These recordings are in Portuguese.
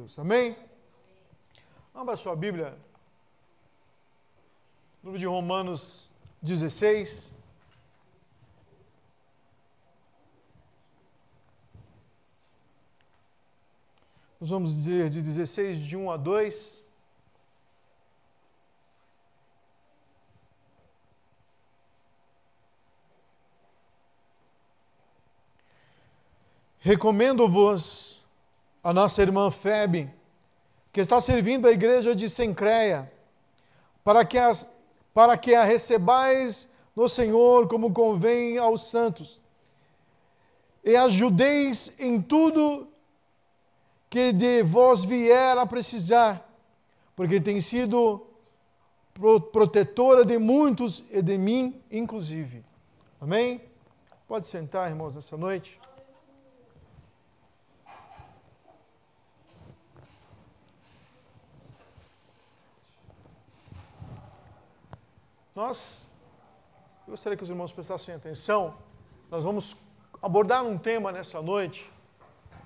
Deus. Amém? Abra sua Bíblia. Livro de Romanos 16. Nós vamos ler de 16, de 1 a 2. Recomendo-vos a nossa irmã Febe, que está servindo a igreja de Cencreia, para que a recebais no Senhor como convém aos santos, e ajudeis em tudo que de vós vier a precisar, porque tem sido protetora de muitos e de mim inclusive. Amém? Pode sentar, irmãos, nessa noite. Eu gostaria que os irmãos prestassem atenção. Nós vamos abordar um tema nessa noite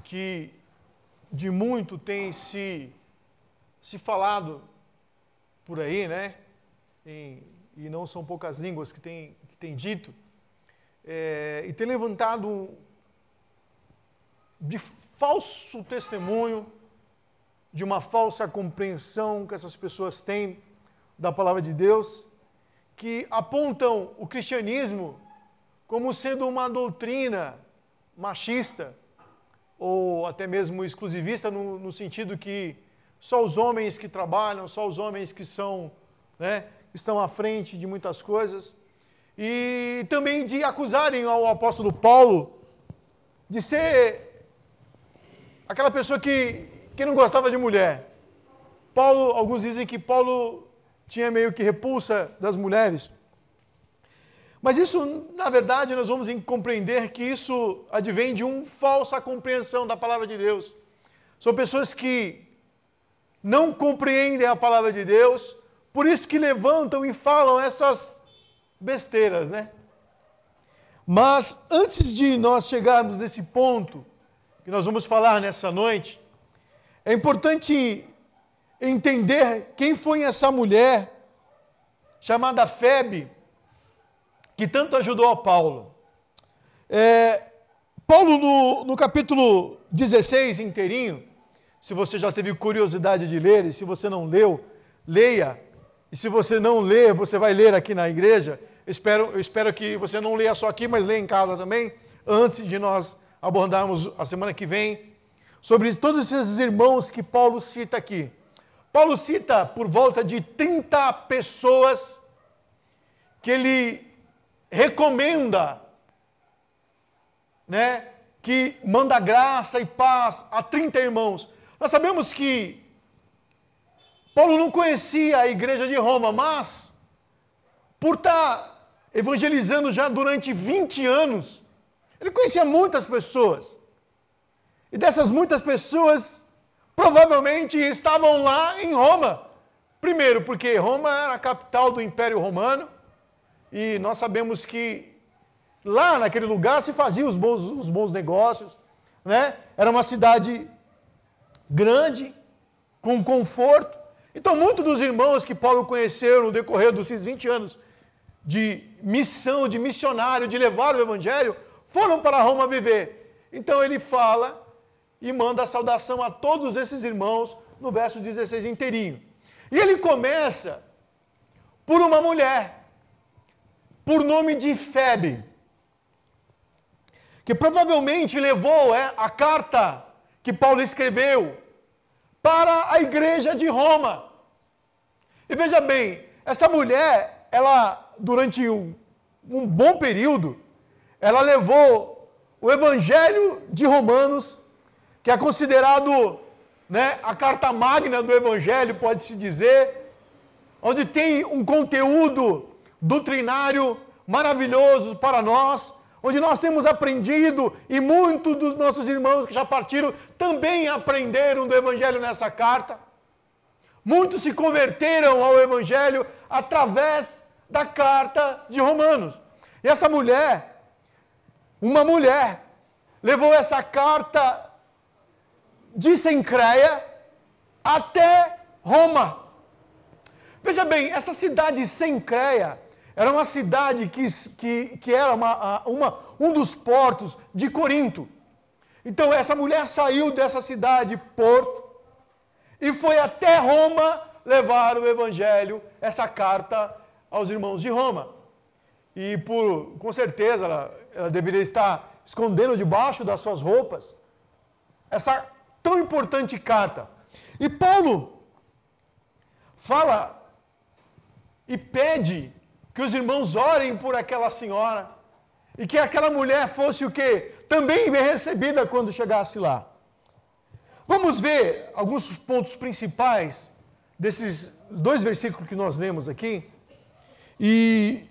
que de muito tem se falado por aí, né? E não são poucas línguas que tem dito. E tem levantado de falso testemunho, de uma falsa compreensão que essas pessoas têm da palavra de Deus, que apontam o cristianismo como sendo uma doutrina machista, ou até mesmo exclusivista, no sentido que só os homens que trabalham, só os homens que estão à frente de muitas coisas, e também de acusarem ao apóstolo Paulo de ser aquela pessoa que não gostava de mulher. Alguns dizem que Paulo tinha meio que repulsa das mulheres. Mas isso, na verdade, nós vamos compreender que isso advém de uma falsa compreensão da palavra de Deus. São pessoas que não compreendem a palavra de Deus, por isso que levantam e falam essas besteiras, né? Mas antes de nós chegarmos nesse ponto que nós vamos falar nessa noite, é importante entender quem foi essa mulher chamada Febe, que tanto ajudou a Paulo. Paulo, no capítulo 16 inteirinho, se você já teve curiosidade de ler, e se você não leu, leia. E se você não lê, você vai ler aqui na igreja. Eu espero que você não leia só aqui, mas leia em casa também, antes de nós abordarmos a semana que vem, sobre todos esses irmãos que Paulo cita aqui. Paulo cita por volta de 30 pessoas que ele recomenda, né, que manda graça e paz a 30 irmãos. Nós sabemos que Paulo não conhecia a igreja de Roma, mas por estar evangelizando já durante 20 anos, ele conhecia muitas pessoas. E dessas muitas pessoas, provavelmente estavam lá em Roma. Primeiro, porque Roma era a capital do Império Romano, e nós sabemos que lá naquele lugar se faziam os bons negócios, né? Era uma cidade grande, com conforto. Então, muitos dos irmãos que Paulo conheceu no decorrer desses 20 anos de missão, de missionário, de levar o Evangelho, foram para Roma viver. Então, ele fala e manda a saudação a todos esses irmãos no verso 16 inteirinho. E ele começa por uma mulher, por nome de Febe, que provavelmente levou a carta que Paulo escreveu para a igreja de Roma. E veja bem, essa mulher, ela, durante um bom período, ela levou o Evangelho de Romanos, que é considerado, né, a carta magna do Evangelho, pode-se dizer, onde tem um conteúdo doutrinário maravilhoso para nós, onde nós temos aprendido, e muitos dos nossos irmãos que já partiram também aprenderam do Evangelho nessa carta. Muitos se converteram ao Evangelho através da carta de Romanos. E essa mulher, uma mulher, levou essa carta de Cencreia até Roma. Veja bem, essa cidade Cencreia era uma cidade que era um dos portos de Corinto. Então essa mulher saiu dessa cidade, porto, e foi até Roma levar o evangelho, essa carta aos irmãos de Roma. E com certeza ela deveria estar escondendo debaixo das suas roupas essa tão importante carta. E Paulo fala e pede que os irmãos orem por aquela senhora e que aquela mulher fosse o quê? Também bem recebida quando chegasse lá. Vamos ver alguns pontos principais desses 2 versículos que nós lemos aqui. E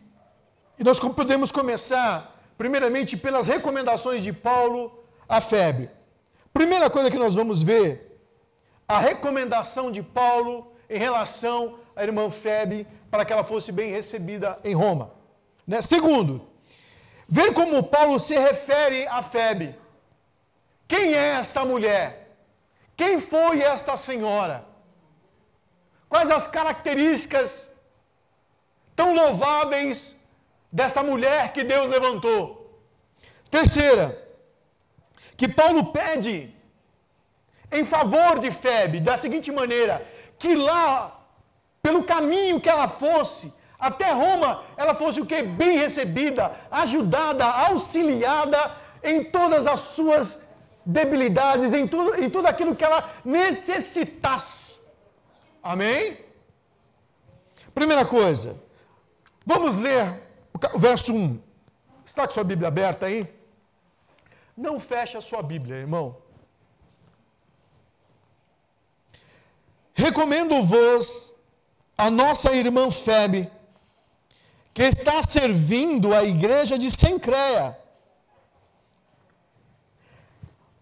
nós podemos começar, primeiramente, pelas recomendações de Paulo a Febe. Primeira coisa que nós vamos ver, a recomendação de Paulo em relação à irmã Febe, para que ela fosse bem recebida em Roma. Né? Segundo, ver como Paulo se refere a Febe. Quem é esta mulher? Quem foi esta senhora? Quais as características tão louváveis desta mulher que Deus levantou? Terceira, que Paulo pede em favor de Febe, da seguinte maneira, que lá, pelo caminho que ela fosse, até Roma, ela fosse o que? Bem recebida, ajudada, auxiliada em todas as suas debilidades, em tudo aquilo que ela necessitasse. Amém? Primeira coisa, vamos ler o verso 1. Está com sua Bíblia aberta aí? Não feche a sua Bíblia, irmão. Recomendo-vos a nossa irmã Febe, que está servindo a igreja de Cencreia.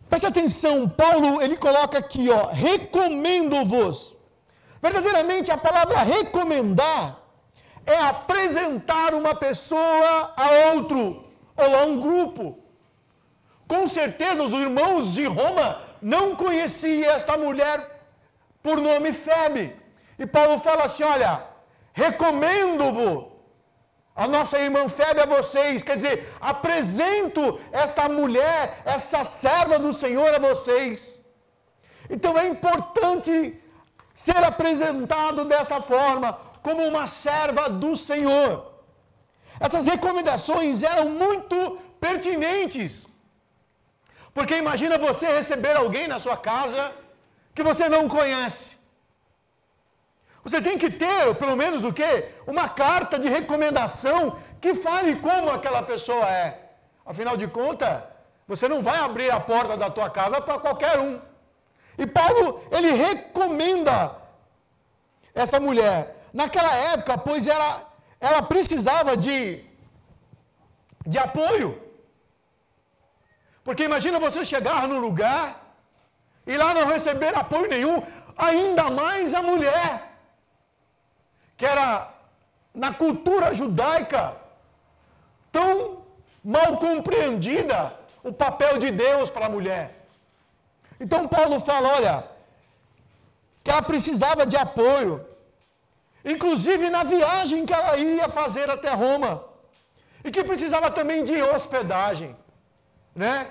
Preste atenção, Paulo, ele coloca aqui, ó, recomendo-vos. Verdadeiramente, a palavra recomendar é apresentar uma pessoa a outro, ou a um grupo. Com certeza, os irmãos de Roma não conheciam esta mulher por nome Febe. E Paulo fala assim, olha, recomendo-vos a nossa irmã Febe a vocês, quer dizer, apresento esta mulher, essa serva do Senhor a vocês. Então é importante ser apresentado desta forma, como uma serva do Senhor. Essas recomendações eram muito pertinentes, porque imagina você receber alguém na sua casa que você não conhece. Você tem que ter, pelo menos o quê? Uma carta de recomendação que fale como aquela pessoa é. Afinal de contas, você não vai abrir a porta da tua casa para qualquer um. E Paulo, ele recomenda essa mulher. Naquela época, pois ela precisava de apoio. Porque imagina você chegar no lugar e lá não receber apoio nenhum, ainda mais a mulher, que era, na cultura judaica, tão mal compreendida o papel de Deus para a mulher. Então Paulo fala, olha, que ela precisava de apoio, inclusive na viagem que ela ia fazer até Roma, e que precisava também de hospedagem, né?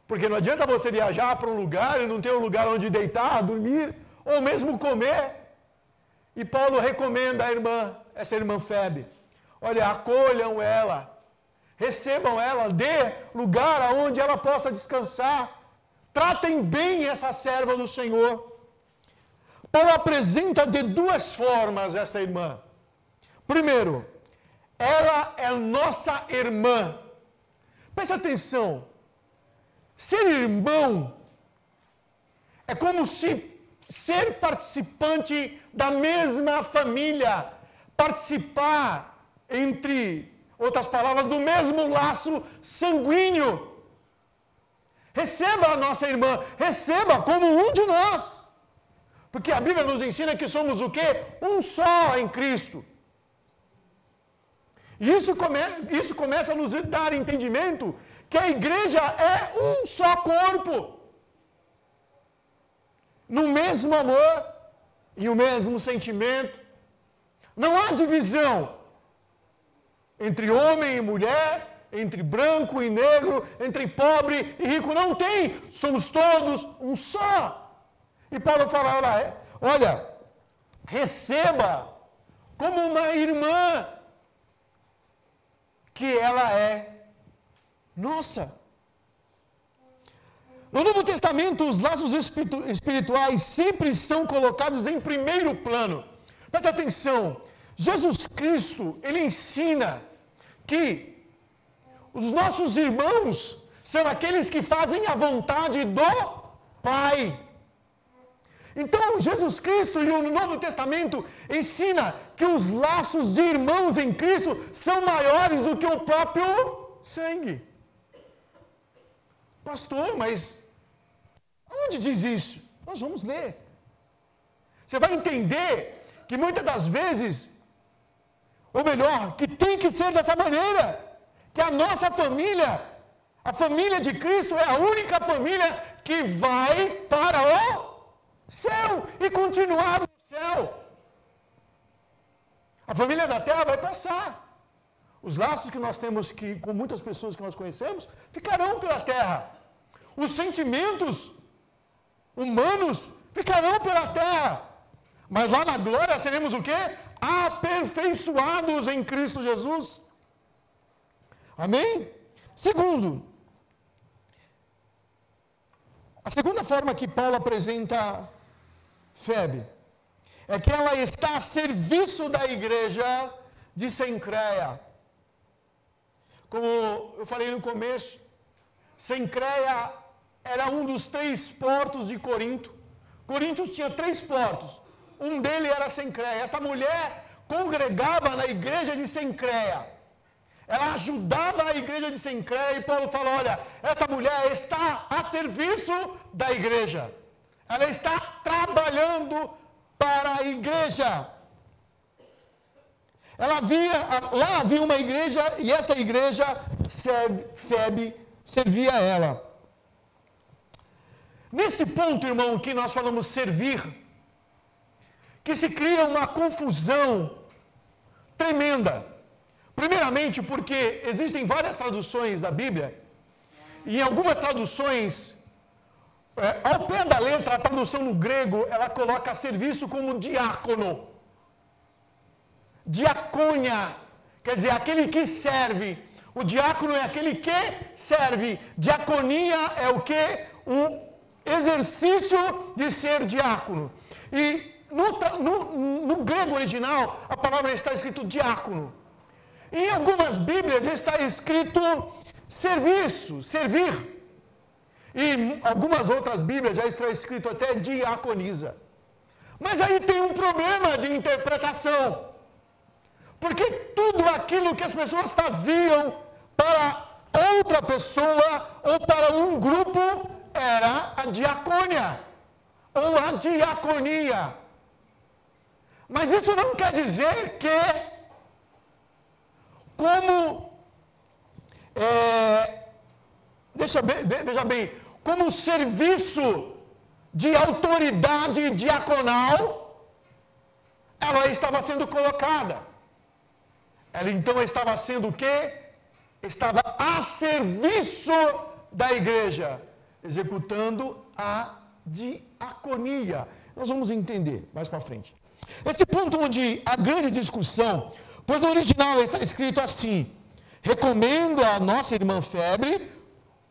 Porque não adianta você viajar para um lugar e não ter um lugar onde deitar, dormir, ou mesmo comer. E Paulo recomenda a irmã, essa irmã Febe, olha, acolham ela, recebam ela, dê lugar aonde ela possa descansar, tratem bem essa serva do Senhor. Paulo apresenta de 2 formas essa irmã. Primeiro, ela é nossa irmã. Preste atenção, ser irmão é como se ser participante da mesma família, participar, entre outras palavras, do mesmo laço sanguíneo. Receba a nossa irmã, receba como um de nós. Porque a Bíblia nos ensina que somos o quê? Um só em Cristo. E isso começa a nos dar entendimento que a igreja é um só corpo. No mesmo amor, e o mesmo sentimento. Não há divisão entre homem e mulher, entre branco e negro, entre pobre e rico. Não tem. Somos todos um só. E Paulo fala, olha, receba como uma irmã que ela é nossa. No Novo Testamento, os laços espirituais sempre são colocados em primeiro plano. Presta atenção, Jesus Cristo, Ele ensina que os nossos irmãos são aqueles que fazem a vontade do Pai. Então, Jesus Cristo, no Novo Testamento, ensina que os laços de irmãos em Cristo são maiores do que o próprio sangue. Pastor, mas onde diz isso? Nós vamos ler. Você vai entender que muitas das vezes, ou melhor, que tem que ser dessa maneira, que a nossa família, a família de Cristo é a única família que vai para o céu e continuar no céu. A família da terra vai passar. Os laços que nós temos com muitas pessoas que nós conhecemos ficarão pela terra. Os sentimentos humanos ficarão pela terra. Mas lá na glória seremos o quê? Aperfeiçoados em Cristo Jesus. Amém? Segundo, a segunda forma que Paulo apresenta Febe é que ela está a serviço da igreja de Cencreia. Como eu falei no começo, Cencreia era um dos 3 portos de Corinto. Corinto tinha 3 portos. Um deles era Cencreia. Essa mulher congregava na igreja de Cencreia. Ela ajudava a igreja de Cencreia e Paulo fala, olha, essa mulher está a serviço da igreja. Ela está trabalhando para a igreja. Lá havia uma igreja e essa igreja, Febe, servia a ela. Nesse ponto, irmão, que nós falamos servir, que se cria uma confusão tremenda. Primeiramente porque existem várias traduções da Bíblia, e em algumas traduções, ao pé da letra, a tradução no grego, ela coloca serviço como diácono. Diaconia, quer dizer, aquele que serve. O diácono é aquele que serve. Diaconia é o que? O exercício de ser diácono. E no grego original, a palavra está escrito diácono. Em algumas Bíblias está escrito serviço, servir. E algumas outras Bíblias já está escrito até diaconisa. Mas aí tem um problema de interpretação. Porque tudo aquilo que as pessoas faziam para outra pessoa ou para um grupo era a diacônia ou a diaconia. Mas isso não quer dizer que, veja bem, como serviço de autoridade diaconal, ela estava sendo colocada. Ela então estava sendo o quê? Estava a serviço da igreja, executando a diaconia. Nós vamos entender mais para frente. Esse ponto onde a grande discussão, pois no original está escrito assim, recomendo a nossa irmã Febe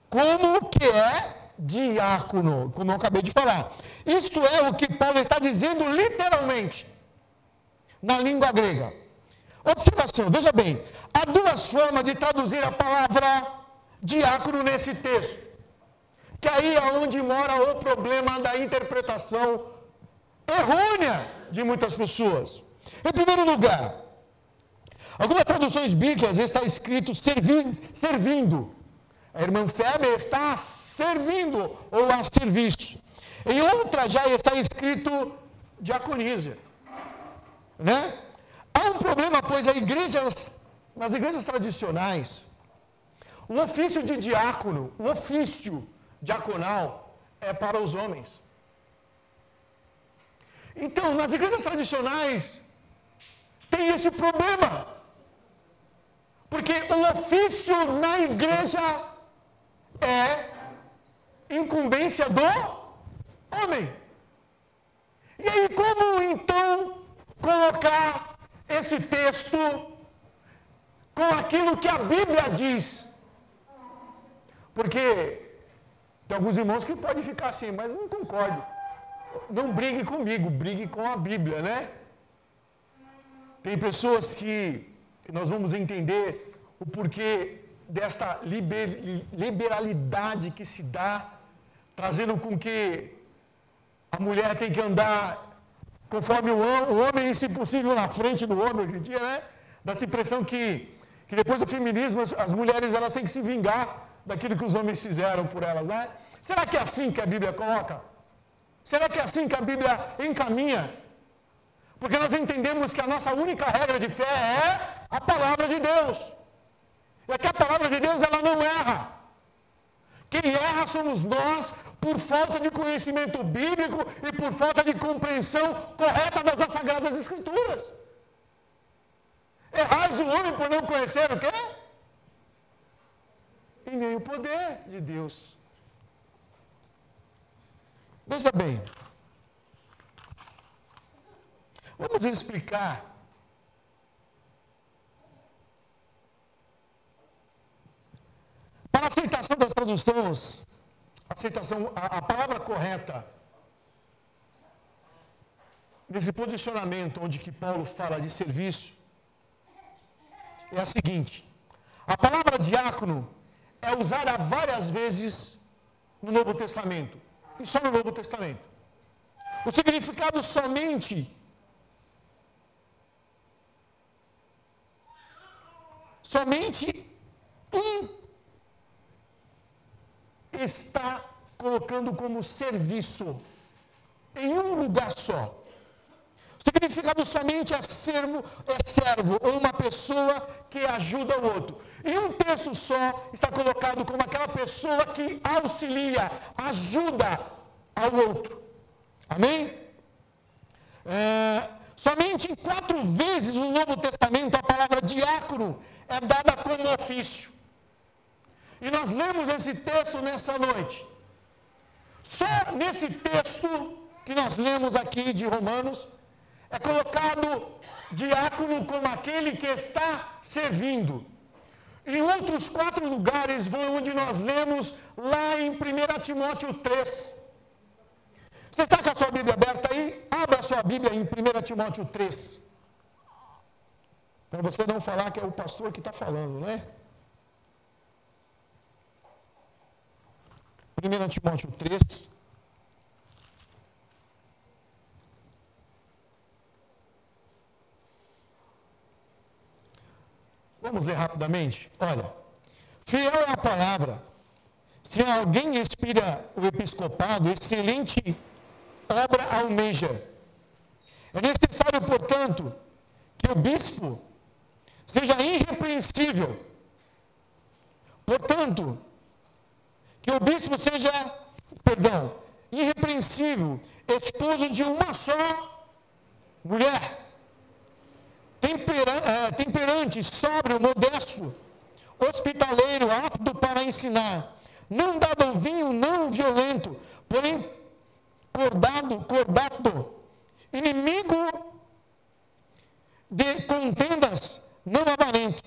como que é diácono, como eu acabei de falar. Isto é o que Paulo está dizendo literalmente, na língua grega. Observação, veja bem, há 2 formas de traduzir a palavra diácono nesse texto, que aí é onde mora o problema da interpretação errônea de muitas pessoas. Em primeiro lugar, algumas traduções bíblicas está escrito servindo. A irmã Febe está servindo ou a serviço. Em outra já está escrito diaconisa, né? Há um problema, pois nas igrejas tradicionais, o ofício de diácono, o ofício diaconal é para os homens. Então, nas igrejas tradicionais, tem esse problema. Porque o ofício na igreja é incumbência do homem. E aí, como então colocar esse texto com aquilo que a Bíblia diz? Porque tem alguns irmãos que podem ficar assim, mas eu não concordo. Não brigue comigo, brigue com a Bíblia, né? Tem pessoas que nós vamos entender o porquê desta liberalidade que se dá, trazendo com que a mulher tem que andar conforme o homem, se possível, na frente do homem hoje em dia, né? Dá-se impressão que depois do feminismo as mulheres elas têm que se vingar daquilo que os homens fizeram por elas, né? Será que é assim que a Bíblia coloca? Será que é assim que a Bíblia encaminha? Porque nós entendemos que a nossa única regra de fé é a palavra de Deus. É que a palavra de Deus ela não erra. Quem erra somos nós por falta de conhecimento bíblico e por falta de compreensão correta das Sagradas Escrituras. Errais o homem por não conhecer o quê? E nem o poder de Deus. Veja bem. Vamos explicar. Para a aceitação das traduções, a palavra correta, nesse posicionamento onde que Paulo fala de serviço, é a seguinte: a palavra diácono é usada várias vezes no Novo Testamento, e só no Novo Testamento. O significado somente está colocando como serviço em um lugar só. O significado somente é servo ou uma pessoa que ajuda o outro. E um texto só está colocado como aquela pessoa que auxilia, ajuda ao outro. Amém? Somente 4 vezes no Novo Testamento a palavra diácono é dada como ofício. E nós lemos esse texto nessa noite. Só nesse texto que nós lemos aqui de Romanos, é colocado diácono como aquele que está servindo. Em outros 4 lugares foi onde nós lemos lá em 1 Timóteo 3. Você está com a sua Bíblia aberta aí? Abra a sua Bíblia em 1 Timóteo 3. Para você não falar que é o pastor que está falando, né? 1 Timóteo 3. Vamos ler rapidamente? Olha, fiel é a palavra. Se alguém inspira o episcopado, excelente obra almeja. É necessário, portanto, que o bispo seja irrepreensível. Portanto, que o bispo seja, irrepreensível, esposo de uma só mulher, temperante, sóbrio, modesto, hospitaleiro, apto para ensinar, não dado ao vinho, não violento, porém cordato, inimigo de contendas, não avarento,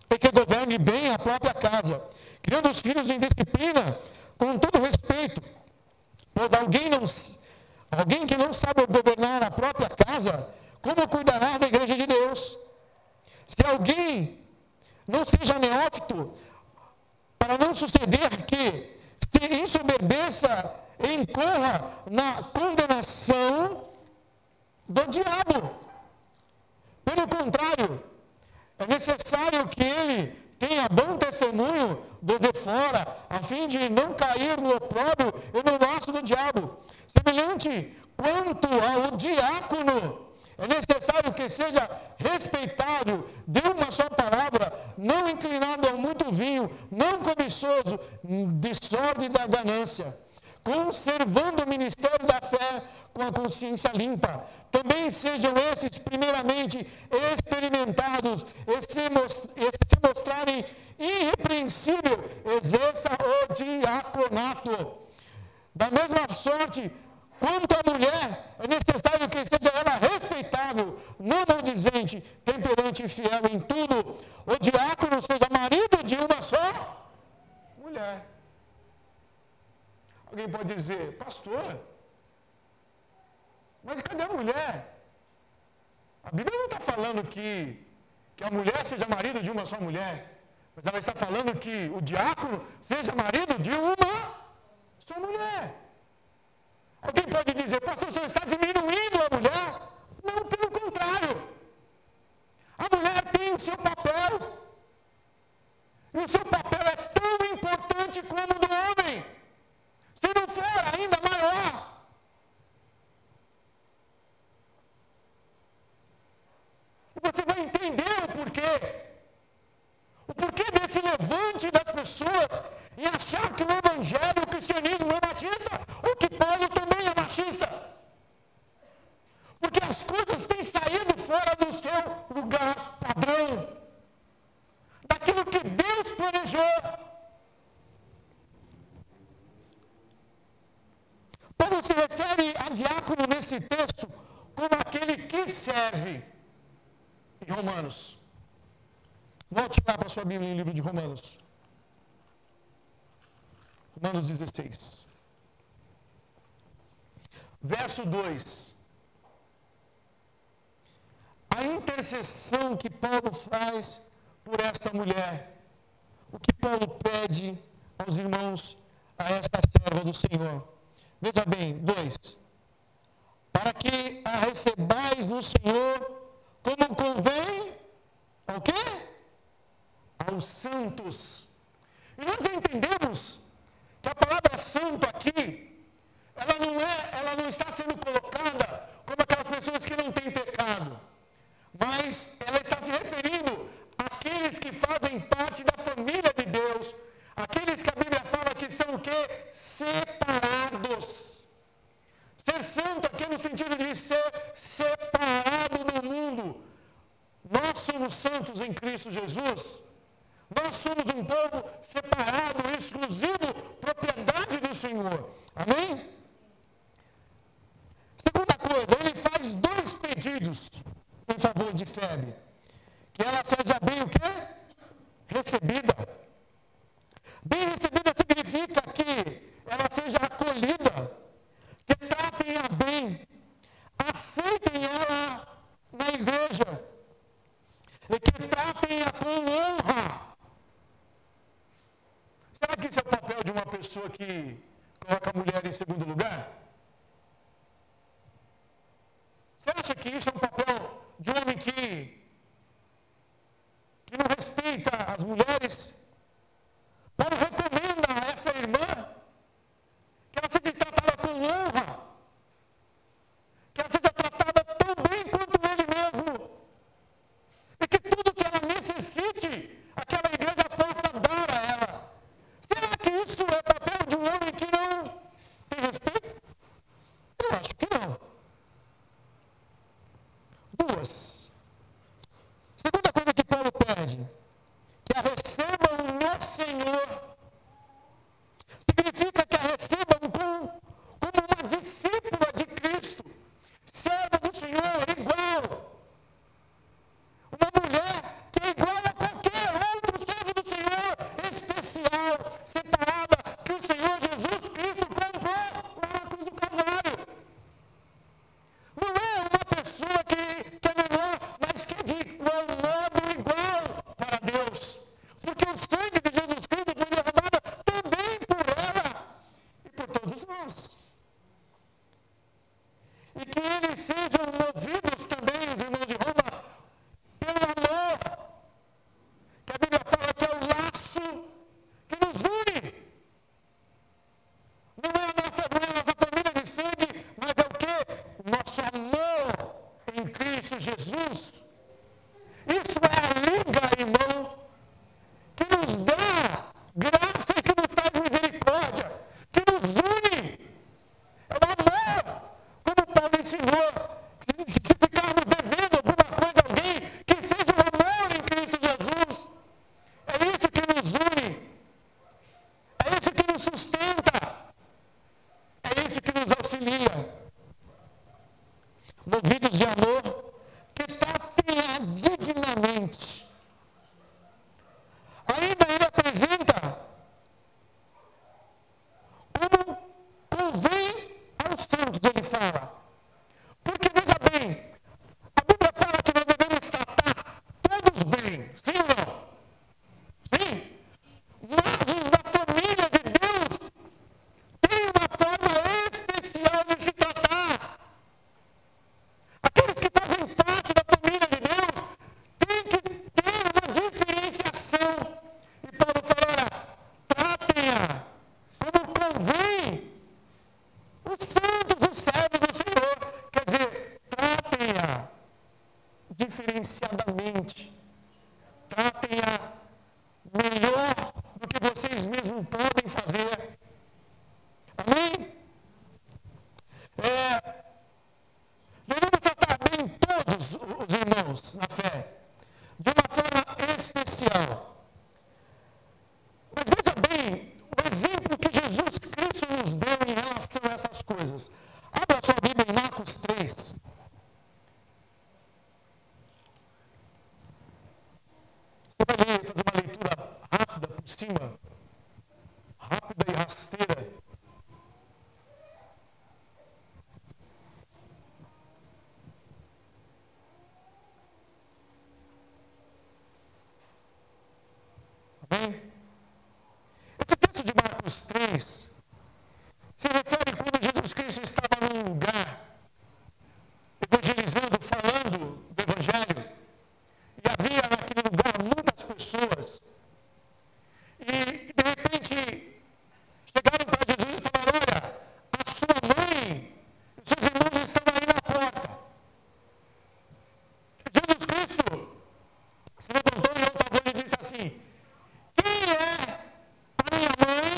e que governe bem a própria casa, criando os filhos em disciplina, com todo respeito, pois alguém que não sabe governar a própria casa, como cuidará da igreja de Deus? Se alguém não seja neófito, para não suceder que se ensoberbeça e incorra na condenação do diabo. Pelo contrário, é necessário que ele tenha bom testemunho do de fora, a fim de não cair no opróbrio e no laço do diabo. Semelhante quanto ao diácono, é necessário que seja respeitado, dê uma só palavra, não inclinado a muito vinho, não cobiçoso, desordem da ganância. conservando o ministério da fé com a consciência limpa. Também sejam esses, primeiramente, experimentados, e se mostrarem irrepreensível, exerça o diaconato. Da mesma sorte, quanto à mulher, é necessário que seja ela respeitável, não maldizente, temperante e fiel em tudo. O diácono seja marido de uma só mulher. Alguém pode dizer, pastor, mas cadê a mulher? A Bíblia não está falando que a mulher seja marido de uma só mulher, mas ela está falando que o diácono seja marido de uma só mulher. Alguém pode dizer, pastor, o senhor está diminuindo a mulher? Não, pelo contrário. A mulher tem seu papel. E o seu papel é tão importante como o do homem. Se não for ainda maior. E você vai entender o porquê. O porquê desse levante das pessoas em achar que o evangelho, o cristianismo é machista, ou que Paulo também é machista. Porque as coisas têm saído fora do seu lugar padrão. Daquilo que Deus planejou. Paulo se refere a diácono nesse texto como aquele que serve. Em Romanos. Volte lá para a sua Bíblia em livro de Romanos. Romanos 16. Verso 2. A intercessão que Paulo faz por essa mulher. O que Paulo pede aos irmãos, a esta serva do Senhor. Veja bem, 2. Para que a recebais no Senhor como convém, ao quê? Aos santos. E nós entendemos que a palavra santo aqui, ela não está sendo colocada como aquelas pessoas que não têm pecado, mas ela está se referindo àqueles que fazem parte da família de Deus, aqueles que a Bíblia fala que são o quê? Separados. Ser santo aqui no sentido de ser separado do mundo. Nós somos santos em Cristo Jesus. Nós somos um povo separado, exclusivo, propriedade do Senhor. Amém? Segunda coisa, ele faz 2 pedidos em favor de Febe. Que ela seja bem o quê? Recebida. Bem recebida significa que ela seja acolhida, que tratem-a bem, aceitem ela na igreja, e que tratem-a com honra. Será que esse é o papel de uma pessoa que coloca a mulher em segundo lugar? Você acha que isso é um papel de um homem que não respeita as mulheres? Paulo recomenda a essa irmã que ela seja tratada com honra, que ela seja tratada tão bem quanto ele mesmo, e que tudo que ela necessite, aquela igreja possa dar a ela. Será que isso é papel de um homem que não tem respeito? Eu acho que não. 2. Segunda coisa que Paulo pede, que a recebam se refere quando Jesus Cristo estava num lugar, evangelizando, falando do Evangelho, e havia naquele lugar muitas pessoas, e de repente chegaram para Jesus e falaram: olha, a sua mãe e seus irmãos estão aí na porta. Jesus Cristo se levantou e alta voz e disse assim: quem é a minha mãe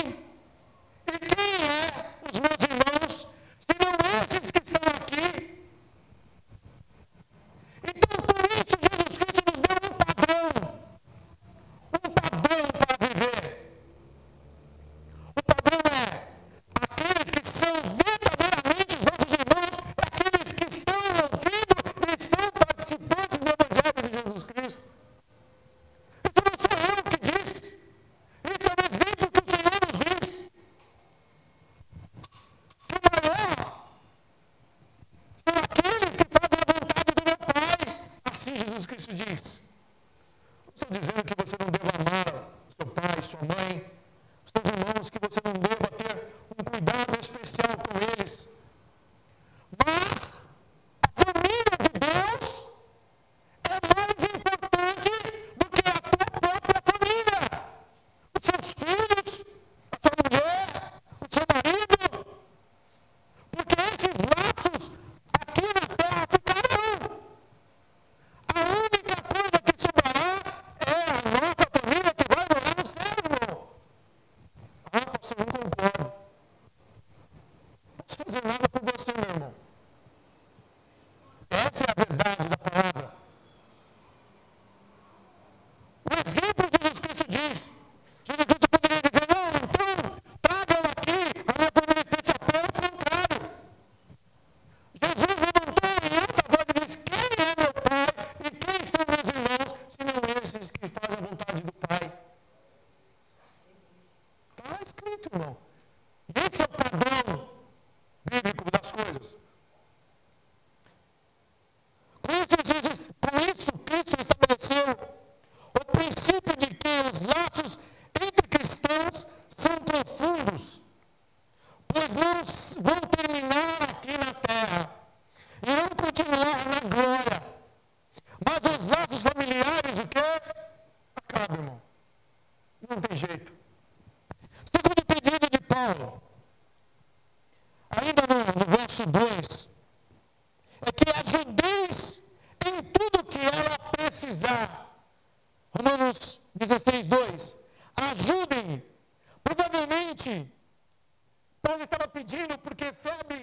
e quem é os meus irmãos, senão esses que estão aqui? Então, por isso, Jesus Cristo nos deu um padrão para viver. O padrão é aqueles que são verdadeiramente os nossos irmãos, aqueles que estão ouvindo e são participantes do Evangelho de Jesus Cristo. Isso não sou eu que diz. Isso é um exemplo que o Senhor nos diz. Que o maior são aqueles que fazem a vontade do meu Pai. Assim Jesus Cristo diz. Não estou dizendo que você não deva amar seu pai, sua mãe, seus irmãos, que você não deva ter um cuidado especial com eles. Mas a família de Deus é mais importante do que a tua própria família. Os seus filhos, a sua mulher, o seu marido. Porque esses laços aqui na terra ficarão. A única coisa que sobrará é a nossa família que vai morar no céu, irmão. Ah, pastor, eu não concordo. Não posso fazer nada por você, meu irmão. Essa é a verdade da palavra. O exemplo que Jesus Cristo diz. Jesus Cristo poderia dizer: não, então, tragam aqui a minha família especial. Pelo contrário. Jesus levantou em alta voz e disse: quem é meu pai e quem são meus irmãos, senão esses que fazem a vontade do Pai? Está escrito, irmão. Esse é o padrão bíblico das coisas. Com isso, Cristo estabeleceu o princípio de que os laços entre cristãos são profundos, pois não vão terminar aqui na terra, irão continuar na glória. Mas os laços familiares, o quê? Acabam, irmão. Não tem jeito. Segundo pedido de Paulo, ainda no verso 2, é que ajudeis em tudo que ela precisar. Romanos 16, 2. Ajudem. Provavelmente, Paulo estava pedindo porque Febe